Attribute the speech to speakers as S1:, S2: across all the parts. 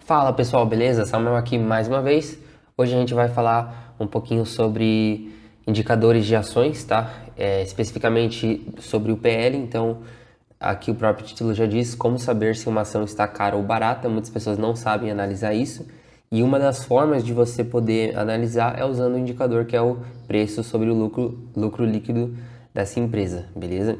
S1: Fala pessoal, beleza? Samuel aqui mais uma vez. Hoje a gente vai falar um pouquinho sobre indicadores de ações, tá? Especificamente sobre o PL. Então, aqui o próprio título já diz como saber se uma ação está cara ou barata. Muitas pessoas não sabem analisar isso. E uma das formas de você poder analisar é usando o indicador que é o preço sobre o lucro líquido dessa empresa, beleza?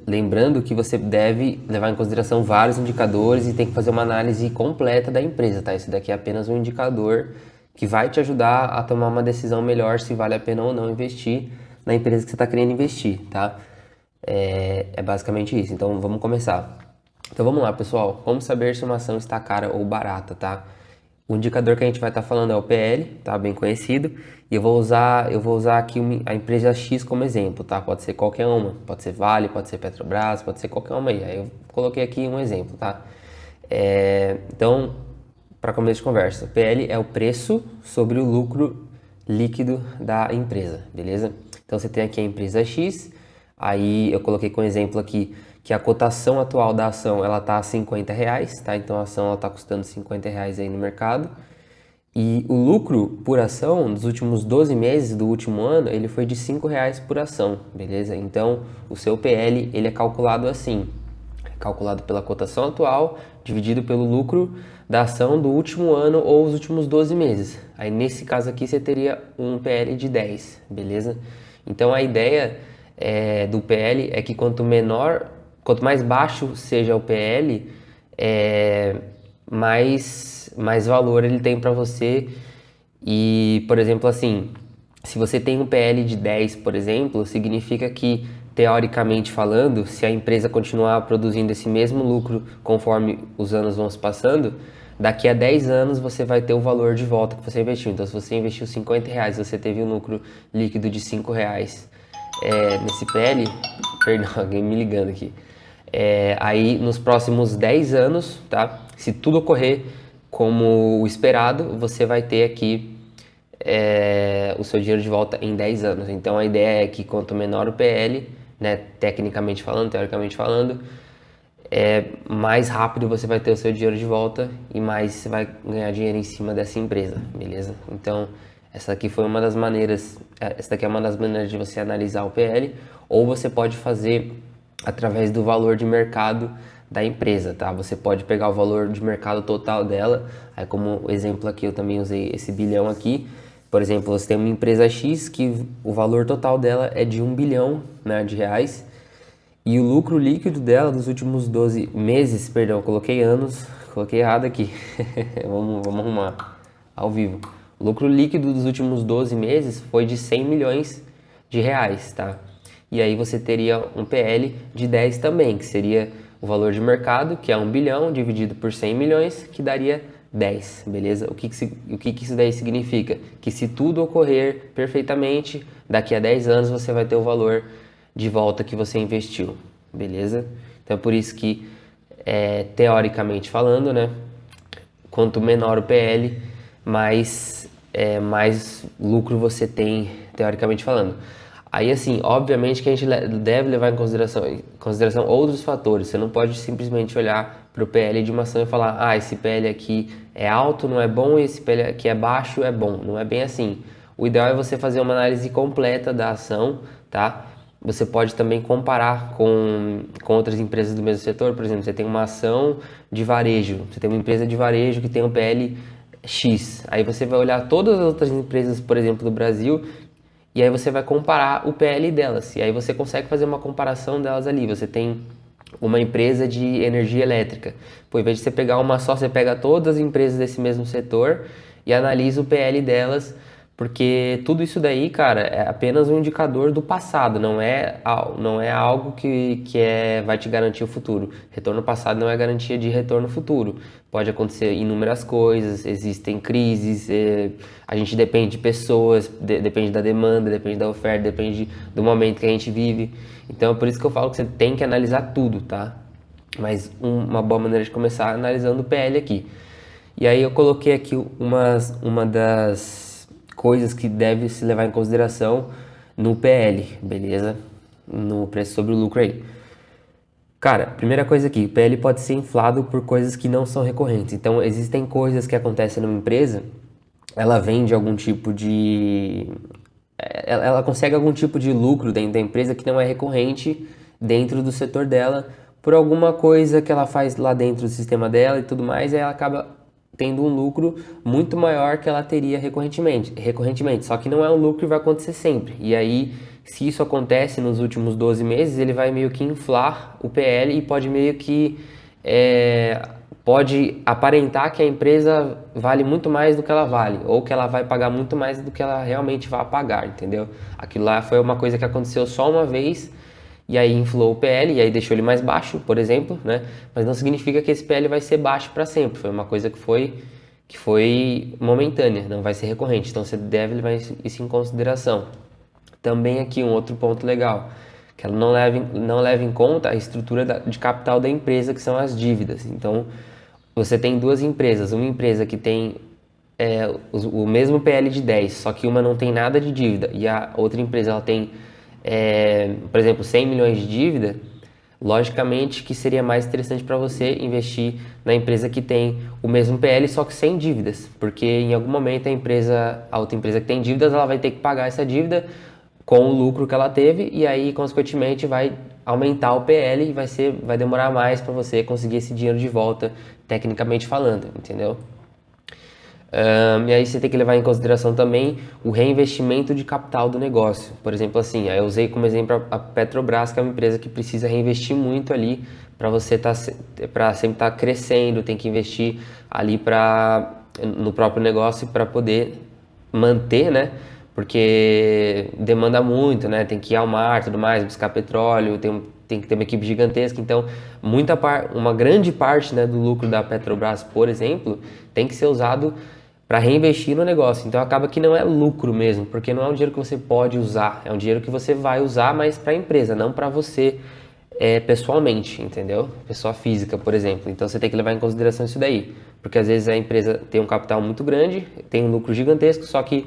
S1: Lembrando que você deve levar em consideração vários indicadores e tem que fazer uma análise completa da empresa, tá? Isso daqui é apenas um indicador que vai te ajudar a tomar uma decisão melhor se vale a pena ou não investir na empresa que você está querendo investir, tá? É basicamente isso. Então vamos começar. Então vamos lá, pessoal. Como saber se uma ação está cara ou barata, tá? O indicador que a gente vai estar falando é o PL, tá? Bem conhecido. E eu vou usar aqui a empresa X como exemplo, tá? Pode ser qualquer uma. Pode ser Vale, pode ser Petrobras, pode ser qualquer uma aí. Aí eu coloquei aqui um exemplo, tá? Então, para começo de conversa, o PL é o preço sobre o lucro líquido da empresa, beleza? Então você tem aqui a empresa X, aí eu coloquei com exemplo aqui que a cotação atual da ação ela tá a R$ 50, tá? Então a ação ela tá custando R$ 50 aí no mercado. E o lucro por ação nos últimos 12 meses do último ano, ele foi de R$ 5 por ação, beleza? Então o seu PL ele é calculado assim, calculado pela cotação atual, dividido pelo lucro da ação do último ano ou os últimos 12 meses. Aí nesse caso aqui você teria um PL de 10, beleza? Então a ideia do PL é que quanto mais baixo seja o PL, mais valor ele tem para você. E, por exemplo, assim, se você tem um PL de 10, por exemplo, significa que, teoricamente falando, se a empresa continuar produzindo esse mesmo lucro conforme os anos vão se passando, daqui a 10 anos você vai ter o valor de volta que você investiu. Então, se você investiu R$ 50, você teve um lucro líquido de R$ 5 nesse PL, perdão, alguém me ligando aqui. Aí nos próximos 10 anos, tá? Se tudo ocorrer como o esperado, você vai ter aqui o seu dinheiro de volta em 10 anos. Então a ideia é que quanto menor o PL, né, tecnicamente falando, teoricamente falando, mais rápido você vai ter o seu dinheiro de volta e mais você vai ganhar dinheiro em cima dessa empresa, beleza? Então, essa daqui é uma das maneiras de você analisar o PL, ou você pode fazer através do valor de mercado da empresa, tá? Você pode pegar o valor de mercado total dela, aí como exemplo aqui eu também usei esse bilhão aqui. Por exemplo, você tem uma empresa X que o valor total dela é de 1 bilhão, né, de reais, e o lucro líquido dela dos últimos 12 meses, perdão, eu coloquei anos, coloquei errado aqui. Vamos arrumar ao vivo. O lucro líquido dos últimos 12 meses foi de 100 milhões de reais, tá? E aí você teria um PL de 10 também, que seria o valor de mercado, que é 1 bilhão, dividido por 100 milhões, que daria 10, beleza? O que isso daí significa? Que se tudo ocorrer perfeitamente, daqui a 10 anos você vai ter o valor de volta que você investiu, beleza? Então é por isso que, teoricamente falando, né, quanto menor o PL, mais lucro você tem, teoricamente falando. Aí, assim, obviamente que a gente deve levar em consideração outros fatores. Você não pode simplesmente olhar para o PL de uma ação e falar, ah, esse PL aqui é alto, não é bom, e esse PL aqui é baixo, é bom. Não é bem assim. O ideal é você fazer uma análise completa da ação, tá? Você pode também comparar com outras empresas do mesmo setor. Por exemplo, você tem uma ação de varejo, você tem uma empresa de varejo que tem um PL X. Aí você vai olhar todas as outras empresas, por exemplo, do Brasil, e aí você vai comparar o PL delas. E aí você consegue fazer uma comparação delas ali. Você tem uma empresa de energia elétrica. Pô, em vez de você pegar uma só, você pega todas as empresas desse mesmo setor e analisa o PL delas, porque tudo isso daí, cara, é apenas um indicador do passado, não é algo que vai te garantir o futuro. Retorno passado não é garantia de retorno futuro. Pode acontecer inúmeras coisas, existem crises, a gente depende de pessoas, depende da demanda, depende da oferta, depende do momento que a gente vive. Então é por isso que eu falo que você tem que analisar tudo, tá? Mas uma boa maneira de começar é analisando o PL aqui. E aí eu coloquei aqui uma das coisas que deve se levar em consideração no PL, beleza? No preço sobre o lucro aí. Cara, primeira coisa aqui, o PL pode ser inflado por coisas que não são recorrentes. Então, existem coisas que acontecem numa empresa, ela vende algum tipo de... ela consegue algum tipo de lucro dentro da empresa que não é recorrente dentro do setor dela, por alguma coisa que ela faz lá dentro do sistema dela e tudo mais, aí ela acaba tendo um lucro muito maior que ela teria recorrentemente. Só que não é um lucro que vai acontecer sempre. E aí, se isso acontece nos últimos 12 meses, ele vai meio que inflar o PL e pode meio que pode aparentar que a empresa vale muito mais do que ela vale, ou que ela vai pagar muito mais do que ela realmente vai pagar, entendeu? Aquilo lá foi uma coisa que aconteceu só uma vez, e aí inflou o PL, e aí deixou ele mais baixo, por exemplo, né? Mas não significa que esse PL vai ser baixo para sempre, foi uma coisa que foi momentânea, não vai ser recorrente, então você deve levar isso em consideração. Também aqui um outro ponto legal, que ela não leva em conta a estrutura de capital da empresa, que são as dívidas. Então, você tem duas empresas, uma empresa que tem o mesmo PL de 10, só que uma não tem nada de dívida, e a outra empresa ela tem, por exemplo, 100 milhões de dívida, logicamente que seria mais interessante para você investir na empresa que tem o mesmo PL, só que sem dívidas, porque em algum momento a outra empresa que tem dívidas, ela vai ter que pagar essa dívida com o lucro que ela teve, e aí, consequentemente, vai aumentar o PL e vai demorar mais para você conseguir esse dinheiro de volta, tecnicamente falando, entendeu? E aí você tem que levar em consideração também o reinvestimento de capital do negócio. Por exemplo, assim, eu usei como exemplo a Petrobras, que é uma empresa que precisa reinvestir muito ali para você para sempre estar crescendo, tem que investir ali no próprio negócio para poder manter, né? Porque demanda muito, né? Tem que ir ao mar, tudo mais, buscar petróleo, tem que ter uma equipe gigantesca. Então, uma grande parte, né, do lucro da Petrobras, por exemplo, tem que ser usado para reinvestir no negócio. Então acaba que não é lucro mesmo, porque não é um dinheiro que você pode usar, é um dinheiro que você vai usar, mas para a empresa, não para você pessoalmente, entendeu? Pessoa física, por exemplo. Então você tem que levar em consideração isso daí, porque às vezes a empresa tem um capital muito grande, tem um lucro gigantesco, só que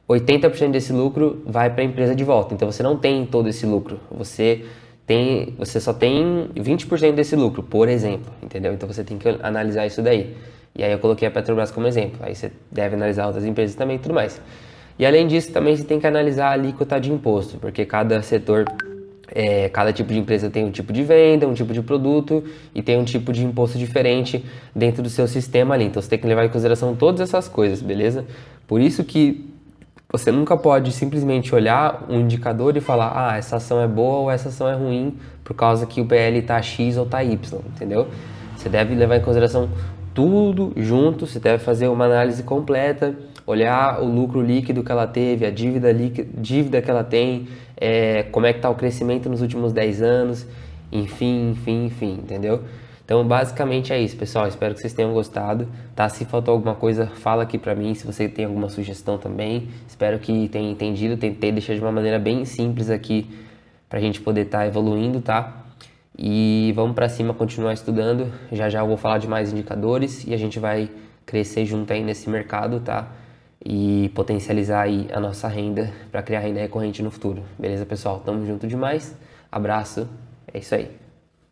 S1: 80% desse lucro vai para a empresa de volta. Então você não tem todo esse lucro, você só tem 20% desse lucro, por exemplo, entendeu? Então você tem que analisar isso daí. E aí eu coloquei a Petrobras como exemplo. Aí você deve analisar outras empresas também e tudo mais. E além disso, também você tem que analisar a alíquota de imposto, porque cada setor, cada tipo de empresa tem um tipo de venda, um tipo de produto e tem um tipo de imposto diferente dentro do seu sistema ali. Então você tem que levar em consideração todas essas coisas, beleza? Por isso que você nunca pode simplesmente olhar um indicador e falar, ah, essa ação é boa ou essa ação é ruim por causa que o PL está X ou está Y, entendeu? Você deve levar em consideração tudo junto, você deve fazer uma análise completa, olhar o lucro líquido que ela teve, a dívida que ela tem, como é que está o crescimento nos últimos 10 anos, enfim, entendeu? Então, basicamente é isso, pessoal. Espero que vocês tenham gostado, tá? Se faltou alguma coisa, fala aqui pra mim, se você tem alguma sugestão também. Espero que tenha entendido, tentei deixar de uma maneira bem simples aqui pra gente poder estar evoluindo, tá? E vamos pra cima, continuar estudando. Já já eu vou falar de mais indicadores e a gente vai crescer junto aí nesse mercado, tá? E potencializar aí a nossa renda para criar renda recorrente no futuro. Beleza, pessoal? Tamo junto demais. Abraço. É isso aí.